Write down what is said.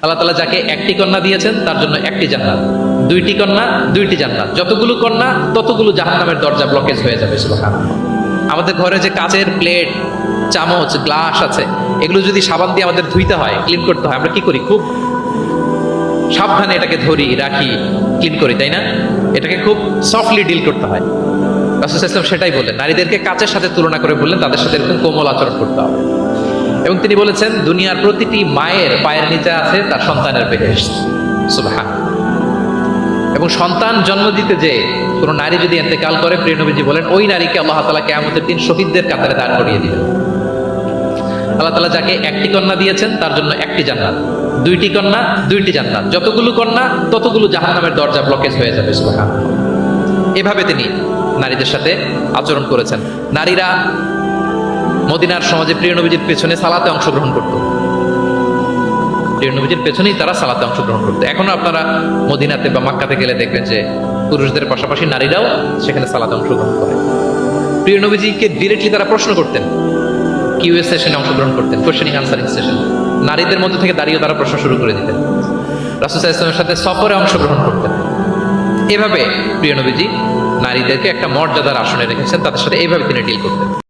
আল্লাহ তাআলা যাকে একটি কন্যা দিয়েছেন তার জন্য একটি জান্নাত, দুইটি কন্যা দুইটি জান্নাত, যতগুলো কন্যা ততগুলো জাহান্নামের দরজা ব্লকেজ হয়ে যাবে। সুবহানাল্লাহ। আমাদের ঘরে যে কাচের প্লেট, চামচ, গ্লাস আছে, এগুলো যদি সাবান দিয়ে আমাদের ধুইতে হয়, ক্লিন করতে হয়, আমরা কি করি? খুব সাবধানে এটাকে ধরি, রাখি, ক্লিন করি, তাই না? এটাকে খুব সফটলি ডিল করতে হয়। রাসূল সাল্লাল্লাহু আলাইহি ওয়াসাল্লাম সেটাই বললেন, নারীদেরকে কাচের সাথে তুলনা করে বললেন তাদের সাথে এরকম কোমল আচরণ করতে হবে। এবং তিনি বলেছেন দুনিয়ার প্রতিটি মায়ের পায়ের নিচে আছে তার সন্তানের বেহেশত। সুবহানাল্লাহ। এবং সন্তান জন্ম দিতে যে কোনো নারী যদি ইন্তেকাল করে, প্রিয় নবীজি বলেন ওই নারীকে আল্লাহ তাআলা কিয়ামতের দিন শহীদদের কাতারে দাঁড় করিয়ে দিবেন। আল্লাহ তাআলা যাকে একটি কন্যা দিয়েছেন তার জন্য একটি জান্নাত, দুইটি কন্যা দুইটি জান্নাত, যতগুলো কন্যা ততগুলো জাহান্নামের দরজা ব্লকেজ হয়ে যাবে। সুবহানাল্লাহ। এভাবে তিনি নারীদের সাথে আচরণ করেছেন। নারীরা মদিনার সমাজে প্রিয় নবীজির পেছনে সালাতে অংশগ্রহণ করত, প্রিয় নবীজির পেছনেই তারা সালাতে অংশগ্রহণ করতো। এখনো আপনারা মদিনাতে বা মক্কাতে গেলে দেখবেন যে পুরুষদের পাশাপাশি নারীরাও সেখানে সালাতে অংশগ্রহণ করে। প্রিয় নবীজিকে ডিরেক্টলি তারা প্রশ্ন করতেন, কিউএস সেশনে অংশগ্রহণ করতেন, কোশ্চেনিং আনসারিং সেশন। নারীদের মধ্যে থেকে দাঁড়িয়ে তারা প্রশ্ন শুরু করে দিতেন। রাসূল সাল্লাল্লাহু আলাইহি ওয়াসাল্লামের সাথে সফরে অংশগ্রহণ করতেন। এভাবে প্রিয় নবীজি নারীদেরকে একটা মর্যাদার আসনে রেখেছেন, তাদের সাথে এইভাবে তিনি ডিল করতেন।